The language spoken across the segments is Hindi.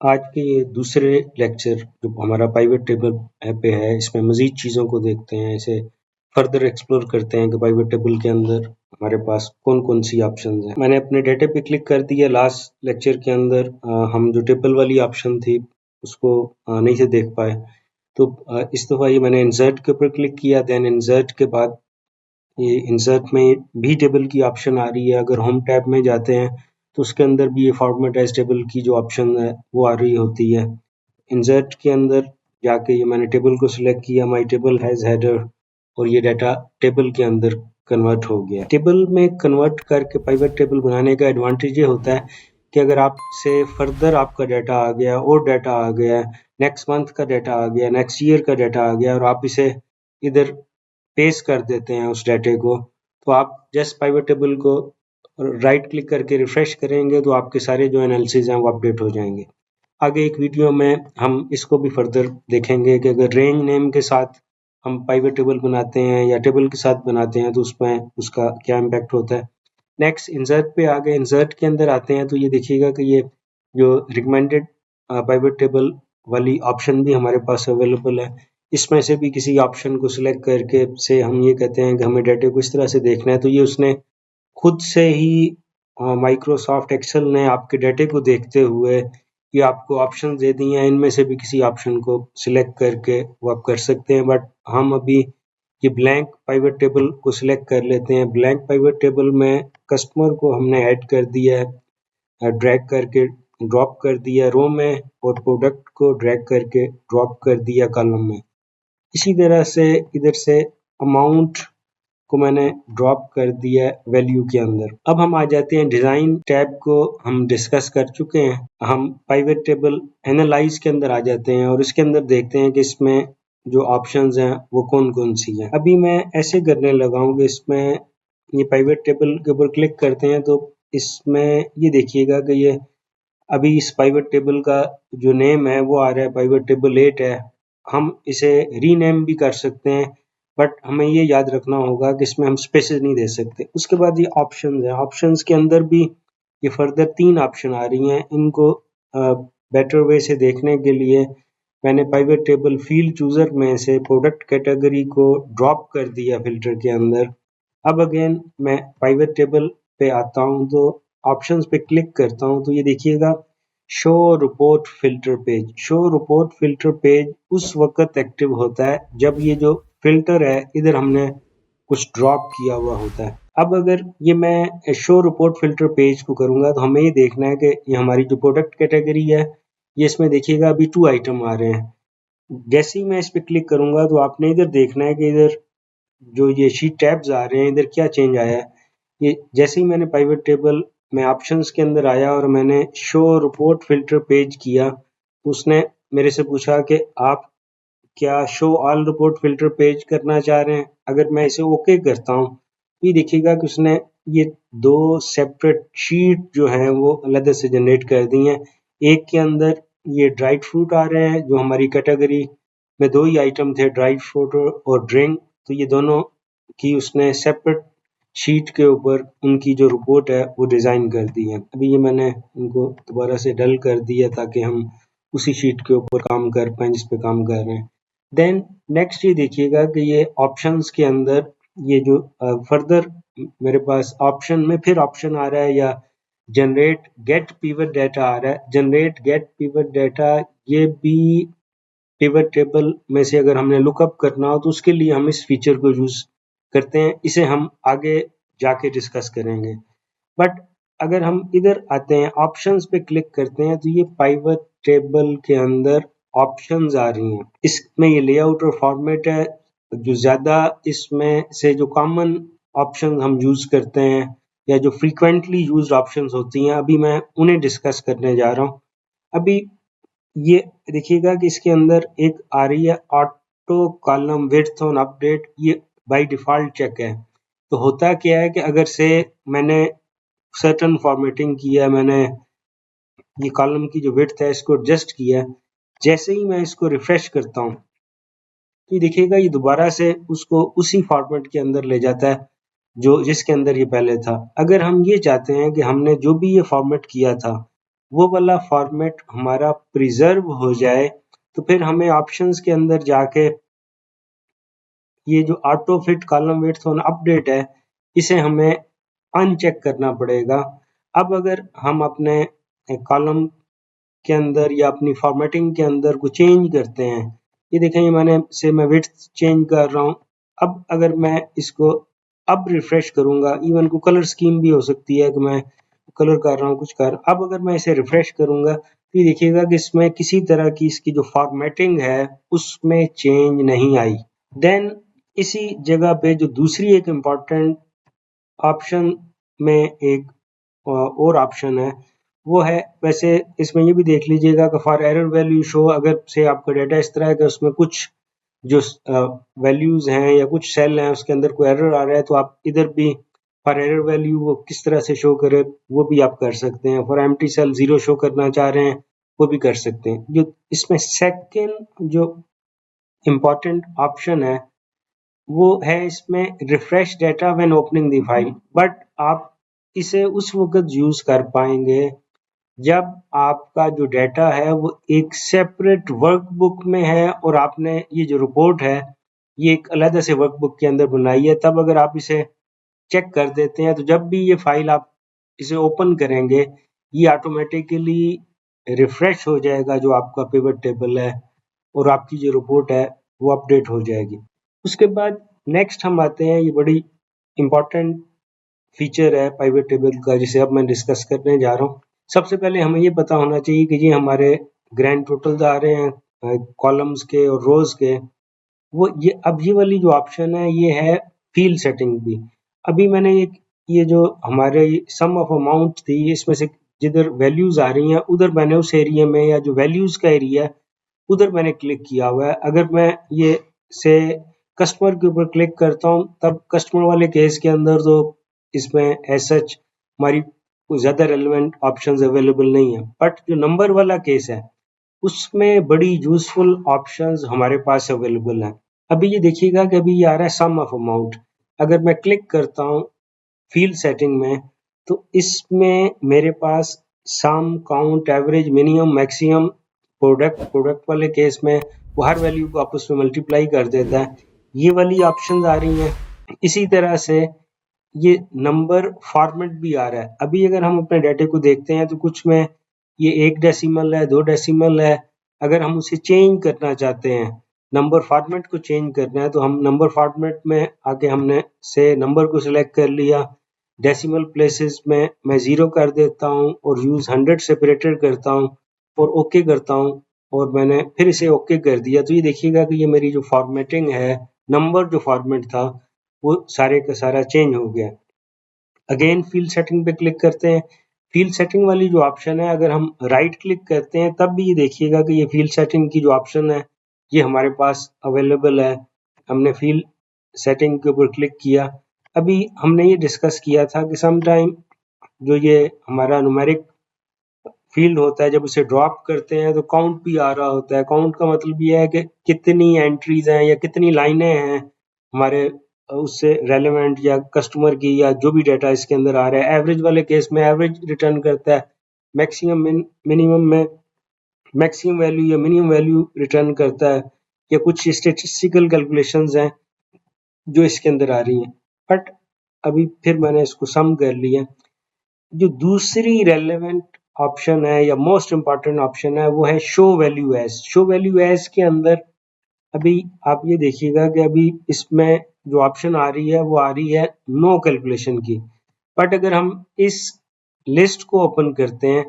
आज के ये दूसरे लेक्चर जो हमारा पाइवट टेबल पे है, इसमें मज़ीद चीज़ों को देखते हैं, इसे फर्दर एक्सप्लोर करते हैं कि पाइवट टेबल के अंदर हमारे पास कौन-कौन सी ऑप्शंस हैं। मैंने अपने डाटा पे क्लिक कर दिया। लास्ट लेक्चर के अंदर हम जो टेबल वाली ऑप्शन थी उसको नहीं से देख पाए, तो इस दफ़ा ये मैंने इंसर्ट के ऊपर क्लिक किया। देन इंसर्ट के बाद ये इंसर्ट में भी टेबल की ऑप्शन आ रही है। अगर होम टैब में जाते हैं तो उसके अंदर भी ये फॉर्मेट एज टेबल की जो ऑप्शन है वो आ रही होती है। इंसर्ट के अंदर जाके ये मैंने टेबल को सिलेक्ट किया, माई टेबल हैज़ हेडर, और ये डाटा टेबल के अंदर कन्वर्ट हो गया। टेबल में कन्वर्ट करके पाइवट टेबल बनाने का एडवांटेज ये होता है कि अगर आपसे फर्दर आपका डाटा आ गया और डाटा आ गया, नेक्स्ट मंथ का डाटा आ गया, नेक्स्ट ईयर का डाटा आ गया और आप इसे इधर पेस्ट कर देते हैं उस डाटे को, तो आप जस्ट पाइवट टेबल को राइट क्लिक करके रिफ्रेश करेंगे तो आपके सारे जो एनालिसिस हैं वो अपडेट हो जाएंगे। आगे एक वीडियो में हम इसको भी फर्दर देखेंगे कि अगर रेंज नेम के साथ हम पाइवट टेबल बनाते हैं या टेबल के साथ बनाते हैं तो उसमें उसका क्या इम्पैक्ट होता है। नेक्स्ट इंसर्ट पे आ गए। इंसर्ट के अंदर आते हैं तो ये देखिएगा कि ये जो रिकमेंडेड पाइवट टेबल वाली ऑप्शन भी हमारे पास अवेलेबल है। इसमें से भी किसी ऑप्शन को सिलेक्ट करके से हम ये कहते हैं कि हमें डाटे को इस तरह से देखना है, तो ये उसने खुद से ही माइक्रोसॉफ्ट एक्सेल ने आपके डाटे को देखते हुए ये आपको ऑप्शन दे दिए हैं। इनमें से भी किसी ऑप्शन को सिलेक्ट करके वो आप कर सकते हैं, बट हम अभी ये ब्लैंक पाइवट टेबल को सिलेक्ट कर लेते हैं। ब्लैंक पाइवट टेबल में कस्टमर को हमने ऐड कर दिया है, ड्रैग करके ड्रॉप कर दिया रो में, और प्रोडक्ट को ड्रैग करके ड्रॉप कर दिया कॉलम में। इसी तरह से इधर से अमाउंट को मैंने ड्रॉप कर दिया वैल्यू के अंदर। अब हम आ जाते हैं डिज़ाइन टैब को हम डिस्कस कर चुके हैं। हम पाइवट टेबल एनालाइज के अंदर आ जाते हैं और इसके अंदर देखते हैं कि इसमें जो ऑप्शंस हैं वो कौन-कौन सी हैं। अभी मैं ऐसे करने लगा हूँ कि इसमें ये पाइवट टेबल के ऊपर क्लिक करते हैं तो इसमें ये देखिएगा कि ये अभी इस पाइवट टेबल का जो नेम है वो आ रहा है पाइवट टेबल 8 है। हम इसे रीनेम भी कर सकते हैं, बट हमें ये याद रखना होगा कि इसमें हम स्पेसेस नहीं दे सकते। उसके बाद ये ऑप्शंस है। ऑप्शंस के अंदर भी ये फर्दर 3 ऑप्शन आ रही हैं। इनको बेटर वे से देखने के लिए मैंने पाइवट टेबल फील्ड चूजर में से प्रोडक्ट कैटेगरी को ड्रॉप कर दिया फिल्टर के अंदर। अब अगेन मैं पाइवट टेबल पे आता हूँ तो ऑप्शंस पे क्लिक करता हूँ तो ये देखिएगा show report filter page. Show report filter page उस वक्त एक्टिव होता है जब ये जो फिल्टर है इधर हमने कुछ ड्रॉप किया हुआ होता है। अब अगर ये मैं शो रिपोर्ट फिल्टर पेज को करूंगा तो हमें ये देखना है कि ये हमारी जो प्रोडक्ट कैटेगरी है ये इसमें देखिएगा अभी 2 आइटम आ रहे हैं। जैसे ही मैं इस पे क्लिक करूंगा तो आपने इधर देखना है कि इधर जो ये शीट टैब्स आ रहे हैं इधर क्या चेंज आया है। ये जैसे ही मैंने पाइवट टेबल में ऑप्शंस के अंदर आया और मैंने शो रिपोर्ट फिल्टर पेज किया तो उसने मेरे से पूछा कि आप क्या show all report filter page करना चाह रहे हैं। अगर मैं इसे ओके करता हूँ तो ये देखिएगा कि उसने ये 2 सेपरेट शीट जो हैं वो अलग से जनरेट कर दी हैं। एक के अंदर ये ड्राइड फ्रूट आ रहे हैं, जो हमारी कैटेगरी में 2 ही आइटम थे, ड्राइड फ्रूट और ड्रिंक, तो ये दोनों की उसने सेपरेट शीट के ऊपर उनकी जो रिपोर्ट है वो डिज़ाइन कर दी है। अभी ये मैंने उनको दोबारा से डल कर दिया ताकि हम उसी शीट के ऊपर काम कर पाएँ जिस पे काम कर रहे हैं। देन नेक्स्ट ये देखिएगा कि ये ऑप्शंस के अंदर ये जो फर्दर मेरे पास ऑप्शन में फिर ऑप्शन आ रहा है या जनरेट गेट पिवट डाटा आ रहा है। जनरेट गेट पिवट डाटा ये भी पिवट टेबल में से अगर हमने लुकअप करना हो तो उसके लिए हम इस फीचर को यूज करते हैं। इसे हम आगे जाके डिस्कस करेंगे। बट अगर हम इधर आते हैं ऑप्शंस पे क्लिक करते हैं तो ये पाइवट टेबल के अंदर ऑप्शंस आ रही हैं। इसमें ये लेआउट और फॉर्मेट है। जो ज़्यादा इसमें से जो कॉमन ऑप्शन हम यूज़ करते हैं या जो फ्रीक्वेंटली यूज्ड ऑप्शंस होती हैं अभी मैं उन्हें डिस्कस करने जा रहा हूँ। अभी ये देखिएगा कि इसके अंदर एक आ रही है auto column width on update, ये बाय डिफ़ॉल्ट चेक है। तो होता क्या है कि अगर से मैंने सर्टेन फॉर्मेटिंग की है, मैंने ये कॉलम की जो विड्थ है इसको एडजस्ट किया है, जैसे ही मैं इसको रिफ्रेश करता हूँ तो ये देखिएगा ये दोबारा से उसको उसी फॉर्मेट के अंदर ले जाता है जो जिसके अंदर ये पहले था। अगर हम ये चाहते हैं कि हमने जो भी ये फॉर्मेट किया था वो वाला फॉर्मेट हमारा प्रिजर्व हो जाए, तो फिर हमें ऑप्शंस के अंदर जाके ये जो auto fit column width on update है, इसे हमें अनचेक करना पड़ेगा। अब अगर हम अपने कॉलम के अंदर या अपनी फॉर्मेटिंग के अंदर को चेंज करते हैं, ये देखें, ये मैं विड्थ चेंज कर रहा हूँ। अब अगर मैं इसको अब रिफ्रेश करूंगा, इवन को कलर स्कीम भी हो सकती है कि मैं कलर कर रहा हूँ कुछ कर, अब अगर मैं इसे रिफ्रेश करूंगा तो ये देखिएगा कि इसमें किसी तरह की इसकी जो फॉर्मेटिंग है उसमें चेंज नहीं आई। देन इसी जगह पे जो दूसरी एक इम्पॉर्टेंट ऑप्शन में एक और ऑप्शन है, वो है, वैसे इसमें ये भी देख लीजिएगा कि फॉर एरर वैल्यू शो, अगर से आपका डाटा इस तरह है कि उसमें कुछ जो वैल्यूज हैं या कुछ सेल हैं उसके अंदर कोई एरर आ रहा है, तो आप इधर भी फॉर एरर वैल्यू वो किस तरह से शो करे वो भी आप कर सकते हैं। फॉर एम्प्टी सेल 0 शो करना चाह रहे हैं वो भी कर सकते हैं। जो इसमें सेकंड जो इम्पोर्टेंट ऑप्शन है वो है इसमें refresh data when opening the file, but आप इसे उस वक्त यूज कर पाएंगे जब आपका जो डाटा है वो एक सेपरेट वर्कबुक में है और आपने ये जो रिपोर्ट है ये एक अलग से वर्कबुक के अंदर बनाई है। तब अगर आप इसे चेक कर देते हैं तो जब भी ये फाइल आप इसे ओपन करेंगे ये ऑटोमेटिकली रिफ्रेश हो जाएगा जो आपका पिवट टेबल है, और आपकी जो रिपोर्ट है वो अपडेट हो जाएगी। उसके बाद नेक्स्ट हम आते हैं, ये बड़ी इंपॉर्टेंट फीचर है पाइवट टेबल का जिसे अब मैं डिस्कस करने जा रहा हूँ। सबसे पहले हमें ये पता होना चाहिए कि ये हमारे ग्रैंड टोटल्स आ रहे हैं कॉलम्स के और रोज के, वो ये वाली जो ऑप्शन है ये है फील्ड सेटिंग भी। अभी मैंने ये जो हमारे सम ऑफ अमाउंट थी इसमें से जिधर वैल्यूज आ रही हैं उधर मैंने उस एरिया में या जो वैल्यूज का एरिया है उधर मैंने क्लिक किया हुआ है। अगर मैं ये से कस्टमर के ऊपर क्लिक करता हूँ तब कस्टमर वाले केस के अंदर तो इसमें एज सच हमारी कोई ज़्यादा रेलिवेंट ऑप्शंस अवेलेबल नहीं है, बट जो नंबर वाला केस है उसमें बड़ी यूजफुल ऑप्शंस हमारे पास अवेलेबल हैं। अभी ये देखिएगा कि अभी ये आ रहा है सम ऑफ अमाउंट। अगर मैं क्लिक करता हूँ फील्ड सेटिंग में तो इसमें मेरे पास sum, count, average, minimum, maximum, product वाले केस में वो हर वैल्यू को आपस में मल्टीप्लाई कर देता है, ये वाली ऑप्शंस आ रही हैं। इसी तरह से ये नंबर फॉर्मेट भी आ रहा है। अभी अगर हम अपने डाटे को देखते हैं तो कुछ में ये 1 डेसिमल है, 2 डेसिमल है। अगर हम उसे चेंज करना चाहते हैं, नंबर फॉर्मेट को चेंज करना है, तो हम नंबर फॉर्मेट में आके हमने से नंबर को सिलेक्ट कर लिया, डेसिमल प्लेसेस में मैं 0 कर देता हूँ और यूज 100 सेपरेटेड करता हूँ और ओके करता हूँ, और मैंने फिर इसे ओके कर दिया। तो ये देखिएगा कि ये मेरी जो फॉर्मेटिंग है, नंबर जो फॉर्मेट था वो सारे का सारा चेंज हो गया। अगेन फील्ड सेटिंग पे क्लिक करते हैं। फील्ड सेटिंग वाली जो ऑप्शन है अगर हम राइट क्लिक करते हैं तब भी ये देखिएगा कि ये फील्ड सेटिंग की जो ऑप्शन है ये हमारे पास अवेलेबल है। हमने फील्ड सेटिंग के ऊपर क्लिक किया। अभी हमने ये डिस्कस किया था कि सम टाइम जो ये हमारा न्यूमेरिक फील्ड होता है जब उसे ड्रॉप करते हैं तो काउंट भी आ रहा होता है। काउंट का मतलब ये है कि कितनी एंट्रीज हैं या कितनी लाइनें हैं हमारे उससे रेलेवेंट या कस्टमर की या जो भी डाटा इसके अंदर आ रहा है। एवरेज वाले केस में एवरेज रिटर्न करता है, मैक्सिमम मिनिमम में मैक्सिमम वैल्यू या मिनिमम वैल्यू रिटर्न करता है, या कुछ स्टेटिस्टिकल कैलकुलेशंस हैं जो इसके अंदर आ रही हैं। बट अभी फिर मैंने इसको सम कर लिया। जो दूसरी रेलेवेंट ऑप्शन है या मोस्ट इम्पॉर्टेंट ऑप्शन है वो है show value as. Show value as के अंदर अभी आप ये देखिएगा कि अभी इसमें जो ऑप्शन आ रही है वो आ रही है नो कैलकुलेशन की। बट अगर हम इस लिस्ट को ओपन करते हैं,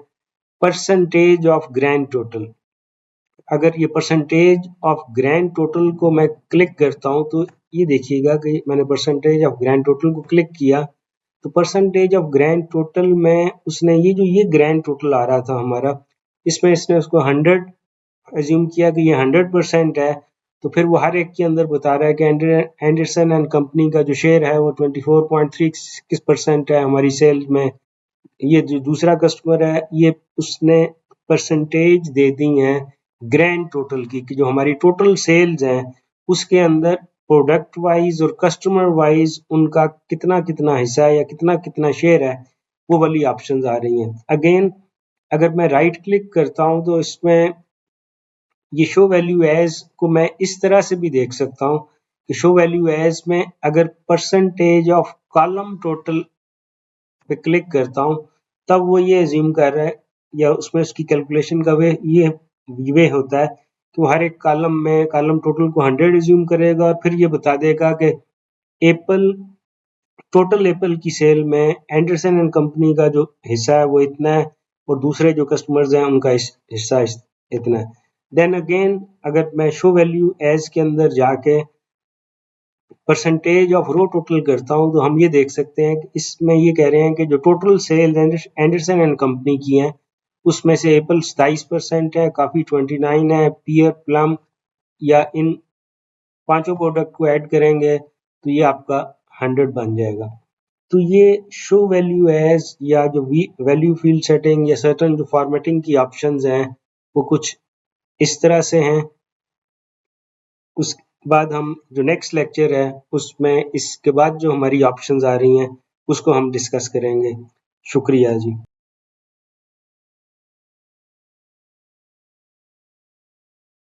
परसेंटेज ऑफ ग्रैंड टोटल, अगर ये परसेंटेज ऑफ ग्रैंड टोटल को मैं क्लिक करता हूं तो ये देखिएगा कि मैंने परसेंटेज ऑफ ग्रैंड टोटल को क्लिक किया तो परसेंटेज ऑफ ग्रैंड टोटल में उसने ये ग्रैंड टोटल आ रहा था हमारा, इसमें इसने उसको 100 एज्यूम किया कि ये 100% है। तो फिर वो हर एक के अंदर बता रहा है कि एंडरसन एंड कंपनी का जो शेयर है वो 24.36% है हमारी सेल्स में। ये जो दूसरा कस्टमर है ये उसने परसेंटेज दे दी है ग्रैंड टोटल की कि जो हमारी टोटल सेल्स हैं उसके अंदर प्रोडक्ट वाइज और कस्टमर वाइज उनका कितना कितना हिस्सा है या कितना कितना शेयर है, वो वाली ऑप्शंस आ रही हैं। अगेन अगर मैं राइट क्लिक करता हूँ तो इसमें ये शो वैल्यू एज को मैं इस तरह से भी देख सकता हूँ कि शो वैल्यू एज में अगर परसेंटेज ऑफ कॉलम टोटल पे क्लिक करता हूँ तब वो ये एज्यूम कर रहा है या उसमें उसकी कैलकुलेशन का वे होता है कि वो हर एक कॉलम में कॉलम टोटल को 100 एज्यूम करेगा और फिर ये बता देगा कि एप्पल टोटल एप्पल की सेल में एंडरसन एंड कंपनी का जो हिस्सा है वो इतना है और दूसरे जो कस्टमर्स हैं उनका हिस्सा इतना है। देन अगेन अगर मैं शो वैल्यू एज के अंदर जाके परसेंटेज ऑफ रो टोटल करता हूँ तो हम ये देख सकते हैं कि इसमें ये कह रहे हैं कि जो total sale Anderson and company की हैं उसमें से एप्पल 27% है, कॉफी 29 है, पियर प्लम या इन पांचों प्रोडक्ट को ऐड करेंगे तो ये आपका 100 बन जाएगा। तो ये शो वैल्यू एज या जो वैल्यू फील्ड सेटिंग या सर्टन जो फॉर्मेटिंग की ऑप्शंस हैं वो कुछ इस तरह से हैं। उस बाद हम जो नेक्स्ट लेक्चर है उसमें इसके बाद जो हमारी ऑप्शंस आ रही हैं उसको हम डिस्कस करेंगे। शुक्रिया जी।